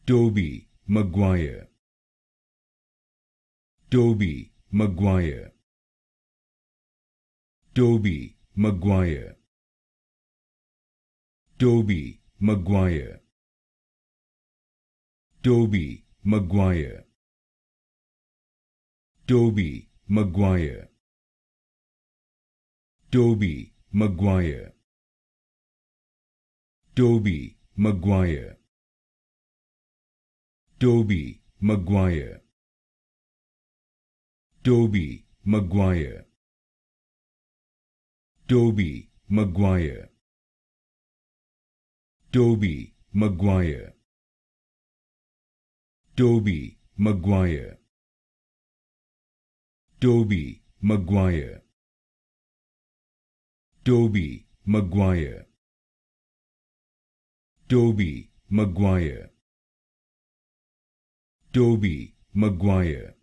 Tobey Maguire, Tobey Maguire, Tobey Maguire, Tobey Maguire, Tobey Maguire, Tobey Maguire, Tobey Maguire, Tobey Maguire, Tobey Maguire, Tobey Maguire, Tobey Maguire, Tobey Maguire, Tobey Maguire, Tobey Maguire, Tobey Maguire, Tobey Maguire, Tobey Maguire,